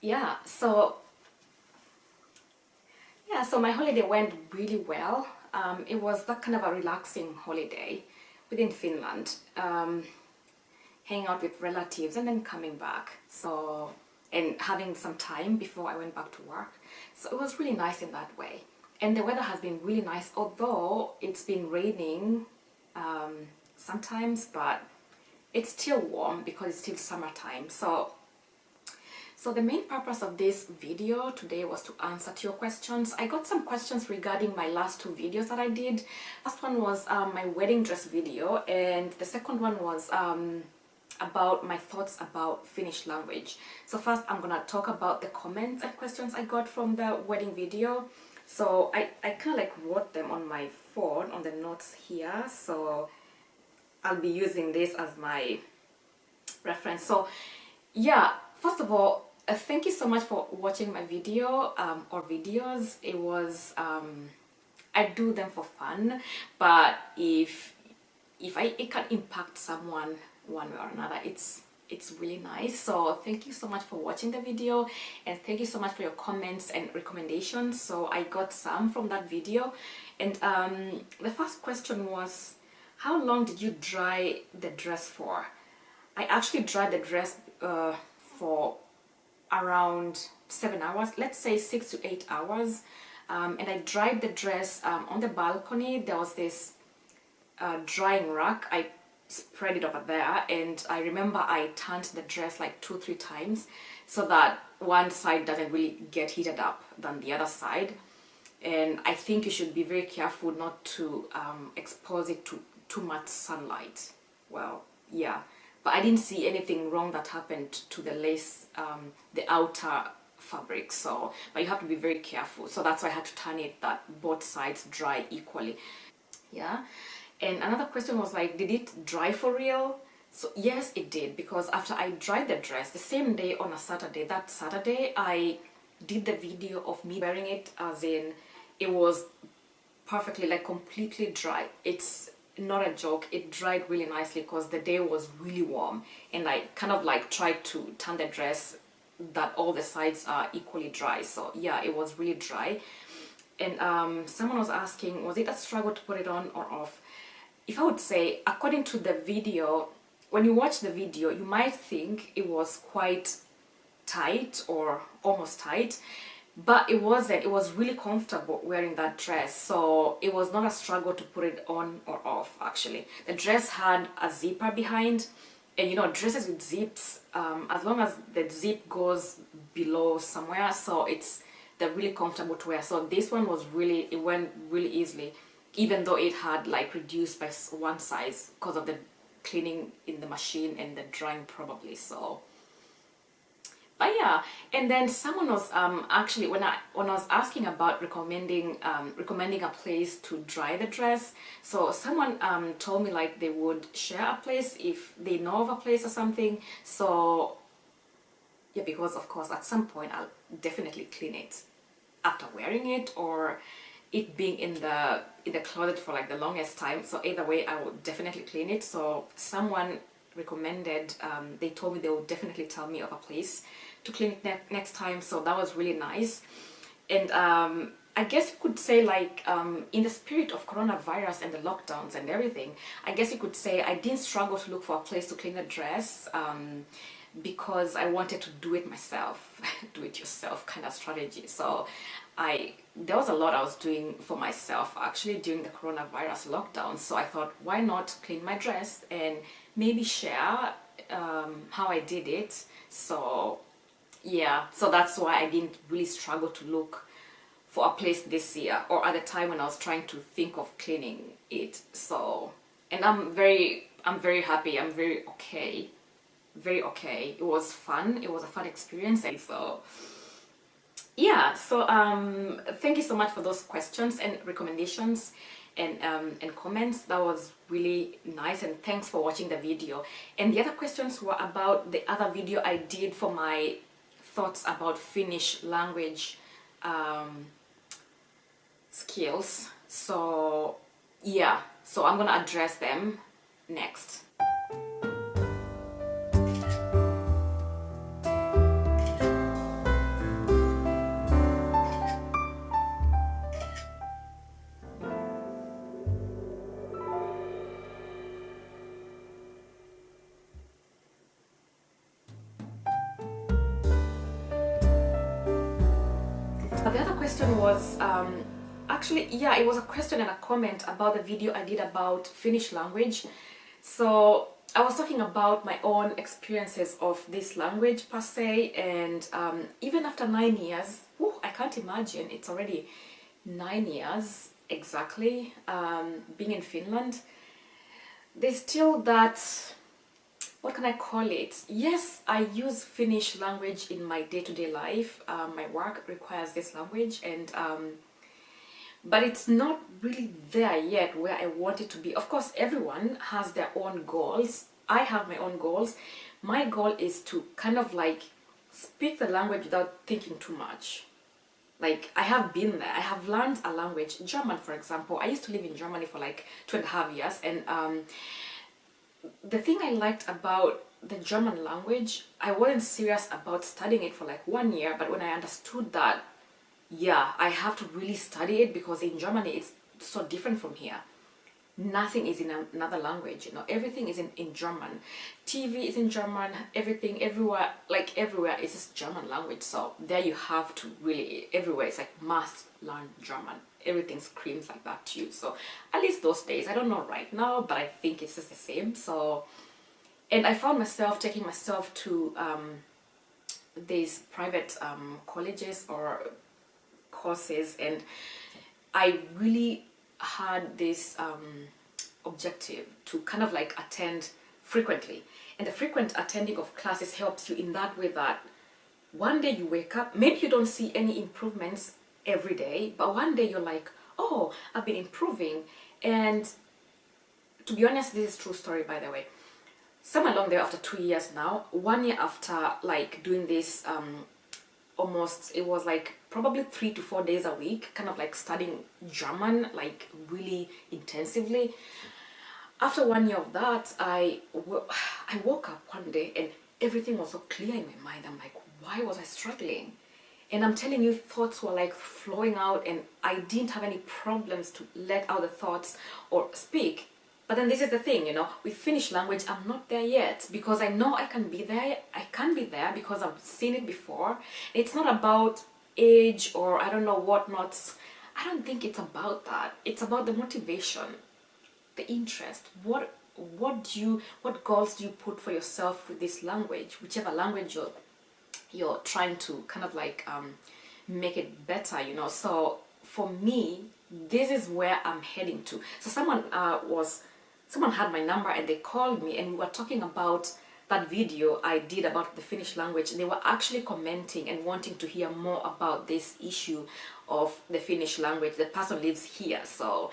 yeah, so my holiday went really well. It was that kind of a relaxing holiday within Finland, hanging out with relatives and then coming back. So, and having some time before I went back to work. So it was really nice in that way. And the weather has been really nice, although it's been raining sometimes, but it's still warm because it's still summertime. So the main purpose of this video today was to answer to your questions. I got some questions regarding my last two videos that I did. First one was my wedding dress video, and the second one was about my thoughts about Finnish language. So first I'm gonna talk about the comments and questions I got from the wedding video. So I kind of like wrote them on my phone on the notes here, so I'll be using this as my reference. So yeah, first of all, thank you so much for watching my video or videos. It was I do them for fun, but if it can impact someone one way or another, it's really nice. So thank you so much for watching the video, and thank you so much for your comments and recommendations. So I got some from that video, and the first question was, how long did you dry the dress for? I actually dried the dress for around 7 hours, let's say 6 to 8 hours, and I dried the dress on the balcony. There was this drying rack. I spread it over there, and I remember I turned the dress like 2-3 times so that one side doesn't really get heated up than the other side. And I think you should be very careful not to expose it to too much sunlight. Well, yeah, but I didn't see anything wrong that happened to the lace, the outer fabric. So, but you have to be very careful. So that's why I had to turn it that both sides dry equally. Yeah. And another question was like, did it dry for real? So yes, it did, because after I dried the dress, the same day on a Saturday, that Saturday, I did the video of me wearing it, as in it was perfectly, like completely dry. It's not a joke, it dried really nicely because the day was really warm, and I kind of like tried to turn the dress that all the sides are equally dry. So yeah, it was really dry. And someone was asking, was it a struggle to put it on or off? If I would say, according to the video, when you watch the video, you might think it was quite tight or almost tight, but it wasn't. It was really comfortable wearing that dress, so it was not a struggle to put it on or off. Actually, the dress had a zipper behind, and you know, dresses with zips, as long as the zip goes below somewhere, so they're really comfortable to wear. So this one was really, it went really easily, even though it had like reduced by one size because of the cleaning in the machine and the drying probably. So but yeah, and then someone was actually, when I was asking about recommending a place to dry the dress, so someone told me like they would share a place if they know of a place or something. So yeah, because of course at some point I'll definitely clean it after wearing it, or it being in the closet for like the longest time. So either way, I would definitely clean it. So someone recommended, they told me they would definitely tell me of a place to clean it next time. So that was really nice. And I guess you could say, like, in the spirit of coronavirus and the lockdowns and everything, I guess you could say I didn't struggle to look for a place to clean the dress, because I wanted to do it myself, do it yourself kind of strategy. So there was a lot I was doing for myself actually during the coronavirus lockdown. So I thought, why not clean my dress and maybe share how I did it. So yeah, so that's why I didn't really struggle to look for a place this year, or at the time when I was trying to think of cleaning it. So, and I'm very happy, I'm very okay. It was fun, it was a fun experience. And so yeah, so thank you so much for those questions and recommendations and comments. That was really nice, and thanks for watching the video. And the other questions were about the other video I did for my thoughts about Finnish language skills. So yeah, so I'm gonna address them next. the other question was actually, yeah, it was a question and a comment about the video I did about Finnish language. So I was talking about my own experiences of this language per se, and even after 9 years, I can't imagine, it's already 9 years exactly being in Finland. There's still that, what can I call it? Yes, I use Finnish language in my day-to-day life. My work requires this language, and but it's not really there yet where I want it to be. Of course, everyone has their own goals. I have my own goals. My goal is to kind of like speak the language without thinking too much. Like, I have been there. I have learned a language, German, for example. I used to live in Germany for like 2.5 years, and the thing I liked about the German language, I wasn't serious about studying it for like 1 year, but when I understood that, yeah, I have to really study it, because in Germany it's so different from here. Nothing is in another language, you know, everything is in German. TV is in German, everything, everywhere, like everywhere is just German language. So there you have to really, everywhere it's like must learn German. Everything screams like that to you. So at least those days, I don't know right now, but I think it's just the same. So, and I found myself taking myself to these private colleges or courses, and I really had this objective to kind of like attend frequently. And the frequent attending of classes helps you in that way that one day you wake up, maybe you don't see any improvements every day, but one day you're like, oh, I've been improving. And to be honest, this is a true story, by the way. Somewhere along there, after 2 years now, 1 year after like doing this almost, it was like probably 3 to 4 days a week, kind of like studying German like really intensively. After 1 year of that, I woke up one day and everything was so clear in my mind. I'm like, why was I struggling? And I'm telling you, thoughts were like flowing out, and I didn't have any problems to let out the thoughts or speak. But then this is the thing, you know, with Finnish language, I'm not there yet, because I know I can be there. I can be there because I've seen it before. It's not about age or I don't know whatnots. I don't think it's about that. It's about the motivation, the interest. What goals do you put for yourself with this language, whichever language you're trying to kind of like make it better, you know. So for me, this is where I'm heading to. So someone had my number and they called me, and we were talking about that video I did about the Finnish language. They were actually commenting and wanting to hear more about this issue of the Finnish language. The person lives here, so,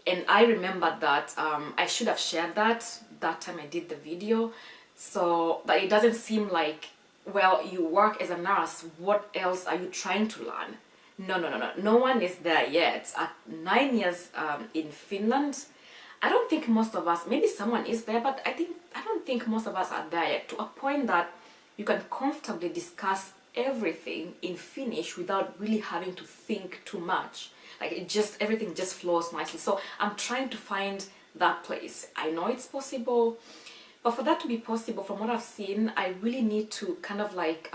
and I remembered that I should have shared that time I did the video, so that it doesn't seem like, well, you work as a nurse, what else are you trying to learn? No one is there yet. At 9 years in Finland, I don't think most of us, maybe someone is there, but I don't think most of us are there yet to a point that you can comfortably discuss everything in Finnish without really having to think too much. Like everything just flows nicely. So I'm trying to find that place. I know it's possible, but for that to be possible, from what I've seen, I really need to kind of like,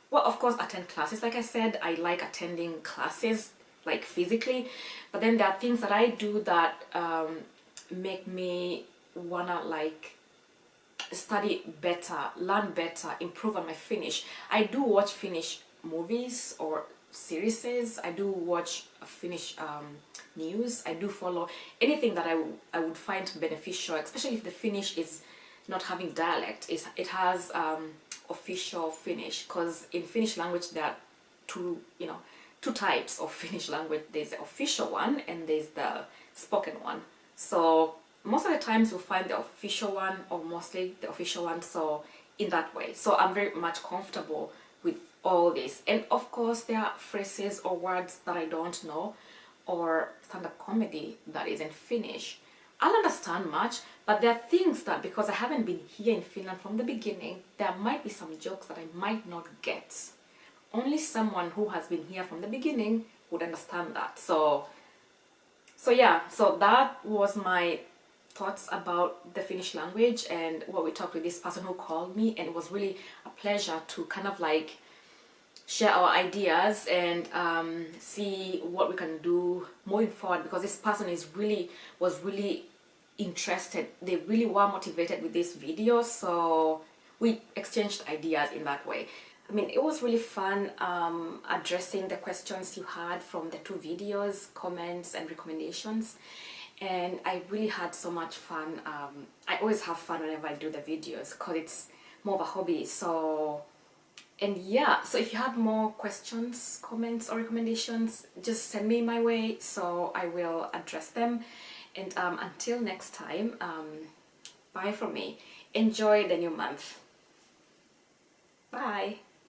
well, of course, attend classes. Like I said, I like attending classes like physically, but then there are things that I do that make me wanna like study better, learn better, improve on my Finnish. I do watch Finnish movies or series. I do watch Finnish news. I do follow anything that I would find beneficial, especially if the Finnish is not having dialect. It has official Finnish, because in Finnish language there are two types of Finnish language. There's the official one and there's the spoken one. So most of the times you'll find the official one, or mostly the official one, so in that way. So I'm very much comfortable with all this. And of course there are phrases or words that I don't know, or stand-up comedy that is in Finnish. I'll understand much, but there are things that, because I haven't been here in Finland from the beginning, there might be some jokes that I might not get. Only someone who has been here from the beginning would understand that. So yeah, so that was my thoughts about the Finnish language and what we talked with this person who called me, and it was really a pleasure to kind of like share our ideas and see what we can do moving forward, because this person was really interested. They really were motivated with this video, so we exchanged ideas in that way. I mean, it was really fun addressing the questions you had from the two videos, comments and recommendations, and I really had so much fun. I always have fun whenever I do the videos because it's more of a hobby. So, and yeah, so if you have more questions, comments or recommendations, just send me my way so I will address them. And until next time, bye from me. Enjoy the new month.